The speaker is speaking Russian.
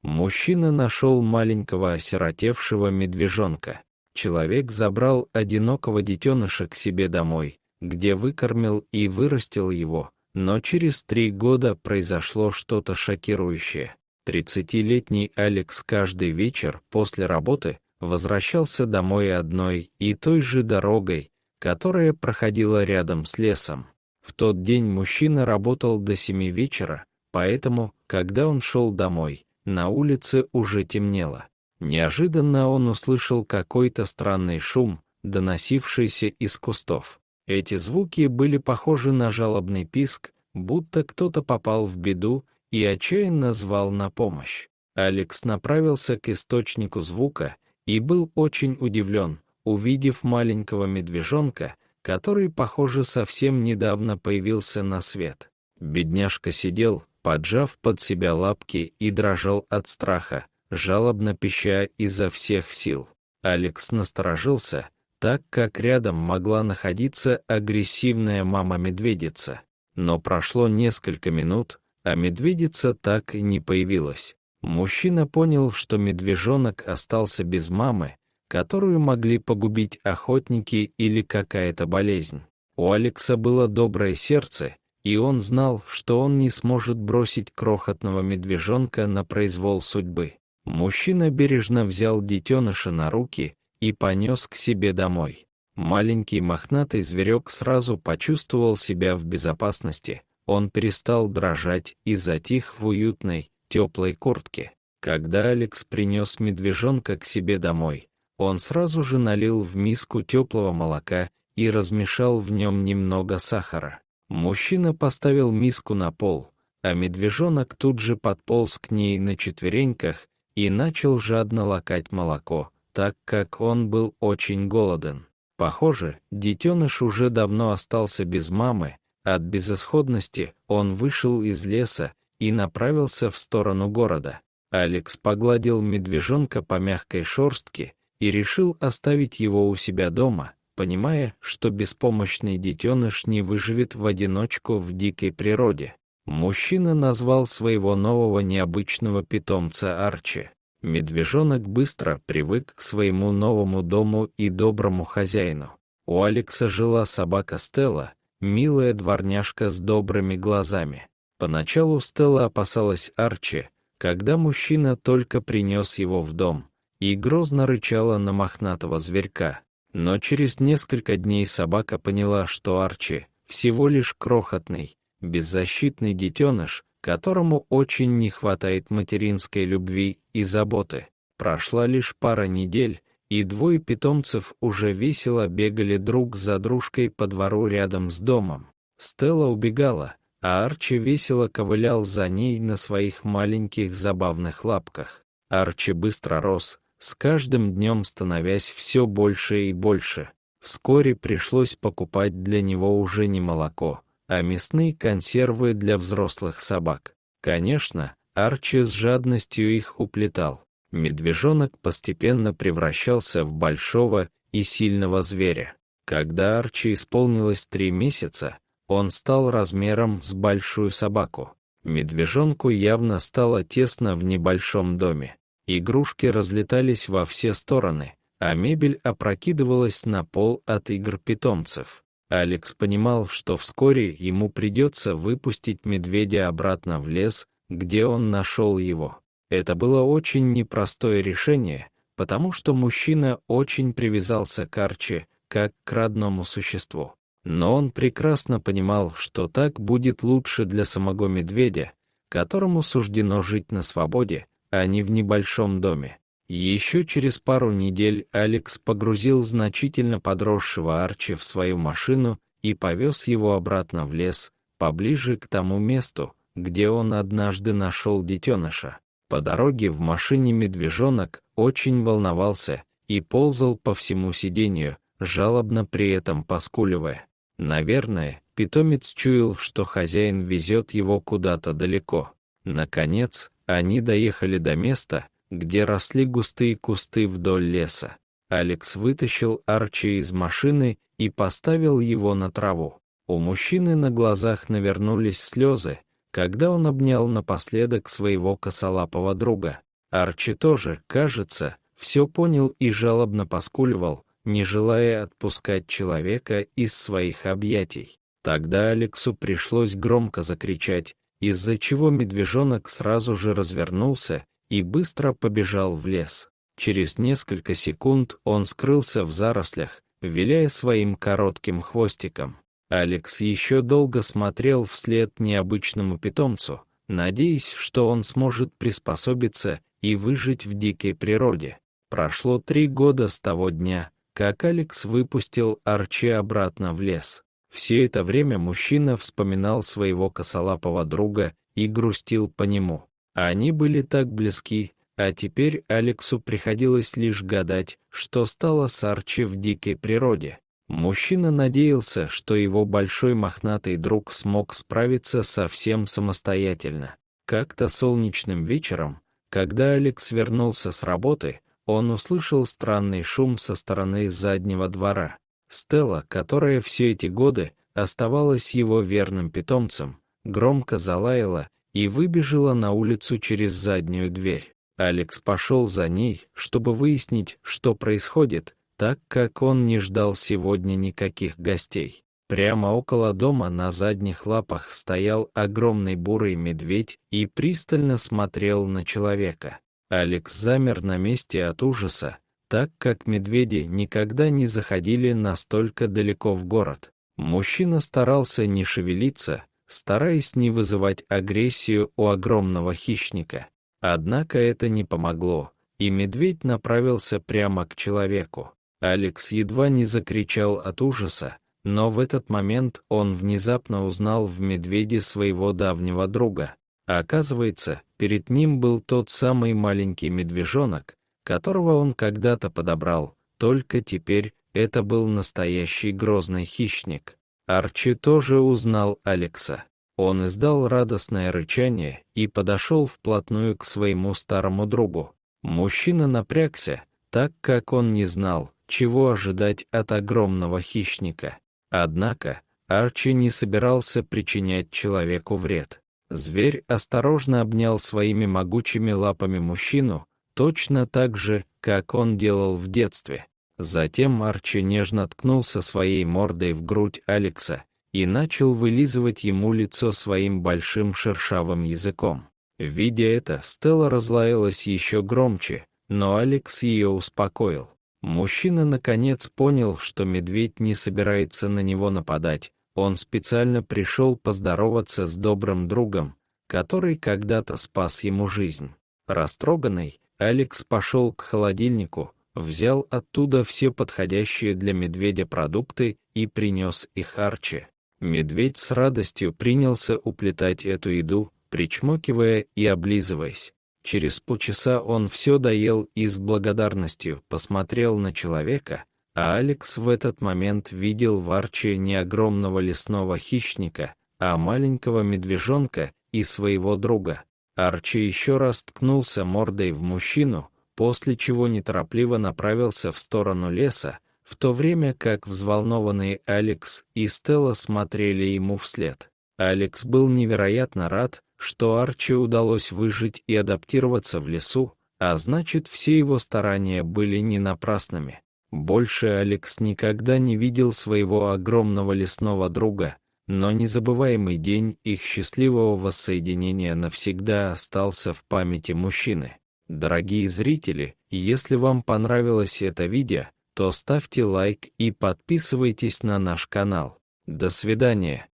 Мужчина нашел маленького осиротевшего медвежонка. Человек забрал одинокого детеныша к себе домой, где выкормил и вырастил его, но через 3 года произошло что-то шокирующее. 30-летний Алекс каждый вечер после работы возвращался домой одной и той же дорогой, которая проходила рядом с лесом. В тот день мужчина работал до 7 вечера, поэтому, когда он шел домой, на улице уже темнело. Неожиданно он услышал какой-то странный шум, доносившийся из кустов. Эти звуки были похожи на жалобный писк, будто кто-то попал в беду и отчаянно звал на помощь. Алекс направился к источнику звука и был очень удивлен, увидев маленького медвежонка, который, похоже, совсем недавно появился на свет. Бедняжка сидел, поджав под себя лапки, и дрожал от страха, жалобно пища изо всех сил. Алекс насторожился, так как рядом могла находиться агрессивная мама-медведица. Но прошло несколько минут, а медведица так и не появилась. Мужчина понял, что медвежонок остался без мамы, которую могли погубить охотники или какая-то болезнь. У Алекса было доброе сердце, и он знал, что он не сможет бросить крохотного медвежонка на произвол судьбы. Мужчина бережно взял детеныша на руки и понес к себе домой. Маленький мохнатый зверек сразу почувствовал себя в безопасности, он перестал дрожать и затих в уютной, теплой куртке. Когда Алекс принес медвежонка к себе домой, он сразу же налил в миску теплого молока и размешал в нем немного сахара. Мужчина поставил миску на пол, а медвежонок тут же подполз к ней на четвереньках и начал жадно лакать молоко, так как он был очень голоден. Похоже, детеныш уже давно остался без мамы. От безысходности он вышел из леса и направился в сторону города. Алекс погладил медвежонка по мягкой шерстке и решил оставить его у себя дома, понимая, что беспомощный детеныш не выживет в одиночку в дикой природе. Мужчина назвал своего нового необычного питомца Арчи. Медвежонок быстро привык к своему новому дому и доброму хозяину. У Алекса жила собака Стелла, милая дворняжка с добрыми глазами. Поначалу Стелла опасалась Арчи, когда мужчина только принес его в дом, и грозно рычала на мохнатого зверька. Но через несколько дней собака поняла, что Арчи всего лишь крохотный, беззащитный детеныш, которому очень не хватает материнской любви и заботы. Прошла лишь пара недель, и 2 питомцев уже весело бегали друг за дружкой по двору рядом с домом. Стелла убегала, а Арчи весело ковылял за ней на своих маленьких забавных лапках. Арчи быстро рос, с каждым днем становясь все больше и больше. Вскоре пришлось покупать для него уже не молоко, а мясные консервы для взрослых собак. Конечно, Арчи с жадностью их уплетал. Медвежонок постепенно превращался в большого и сильного зверя. Когда Арчи исполнилось 3 месяца, он стал размером с большую собаку. Медвежонку явно стало тесно в небольшом доме. Игрушки разлетались во все стороны, а мебель опрокидывалась на пол от игр питомцев. Алекс понимал, что вскоре ему придется выпустить медведя обратно в лес, где он нашел его. Это было очень непростое решение, потому что мужчина очень привязался к Арчи, как к родному существу. Но он прекрасно понимал, что так будет лучше для самого медведя, которому суждено жить на свободе, а не в небольшом доме. Еще через пару недель Алекс погрузил значительно подросшего Арчи в свою машину и повез его обратно в лес, поближе к тому месту, где он однажды нашел детеныша. По дороге в машине медвежонок очень волновался и ползал по всему сиденью, жалобно при этом поскуливая. Наверное, питомец чуял, что хозяин везет его куда-то далеко. Наконец, они доехали до места, где росли густые кусты вдоль леса. Алекс вытащил Арчи из машины и поставил его на траву. У мужчины на глазах навернулись слезы, когда он обнял напоследок своего косолапого друга. Арчи тоже, кажется, все понял и жалобно поскуливал, не желая отпускать человека из своих объятий. Тогда Алексу пришлось громко закричать, из-за чего медвежонок сразу же развернулся и быстро побежал в лес. Через несколько секунд он скрылся в зарослях, виляя своим коротким хвостиком. Алекс еще долго смотрел вслед необычному питомцу, надеясь, что он сможет приспособиться и выжить в дикой природе. Прошло 3 года с того дня, как Алекс выпустил Арчи обратно в лес. Все это время мужчина вспоминал своего косолапого друга и грустил по нему. Они были так близки, а теперь Алексу приходилось лишь гадать, что стало с Арчи в дикой природе. Мужчина надеялся, что его большой мохнатый друг смог справиться совсем самостоятельно. Как-то солнечным вечером, когда Алекс вернулся с работы, он услышал странный шум со стороны заднего двора. Стелла, которая все эти годы оставалась его верным питомцем, громко залаяла и выбежала на улицу через заднюю дверь. Алекс пошел за ней, чтобы выяснить, что происходит, так как он не ждал сегодня никаких гостей. Прямо около дома на задних лапах стоял огромный бурый медведь и пристально смотрел на человека. Алекс замер на месте от ужаса, так как медведи никогда не заходили настолько далеко в город. Мужчина старался не шевелиться, стараясь не вызывать агрессию у огромного хищника. Однако это не помогло, и медведь направился прямо к человеку. Алекс едва не закричал от ужаса, но в этот момент он внезапно узнал в медведе своего давнего друга. Оказывается, перед ним был тот самый маленький медвежонок, которого он когда-то подобрал, только теперь это был настоящий грозный хищник. Арчи тоже узнал Алекса. Он издал радостное рычание и подошел вплотную к своему старому другу. Мужчина напрягся, так как он не знал, чего ожидать от огромного хищника. Однако Арчи не собирался причинять человеку вред. Зверь осторожно обнял своими могучими лапами мужчину, точно так же, как он делал в детстве. Затем Арчи нежно ткнулся своей мордой в грудь Алекса и начал вылизывать ему лицо своим большим шершавым языком. Видя это, Стелла разлаялась еще громче, но Алекс ее успокоил. Мужчина наконец понял, что медведь не собирается на него нападать. Он специально пришел поздороваться с добрым другом, который когда-то спас ему жизнь. Растроганный, Алекс пошел к холодильнику, взял оттуда все подходящие для медведя продукты и принес их Арчи. Медведь с радостью принялся уплетать эту еду, причмокивая и облизываясь. Через полчаса он все доел и с благодарностью посмотрел на человека, а Алекс в этот момент видел в Арчи не огромного лесного хищника, а маленького медвежонка и своего друга. Арчи еще раз ткнулся мордой в мужчину, после чего неторопливо направился в сторону леса, в то время как взволнованные Алекс и Стелла смотрели ему вслед. Алекс был невероятно рад, что Арчи удалось выжить и адаптироваться в лесу, а значит, все его старания были не напрасными. Больше Алекс никогда не видел своего огромного лесного друга, но незабываемый день их счастливого воссоединения навсегда остался в памяти мужчины. Дорогие зрители, если вам понравилось это видео, то ставьте лайк и подписывайтесь на наш канал. До свидания.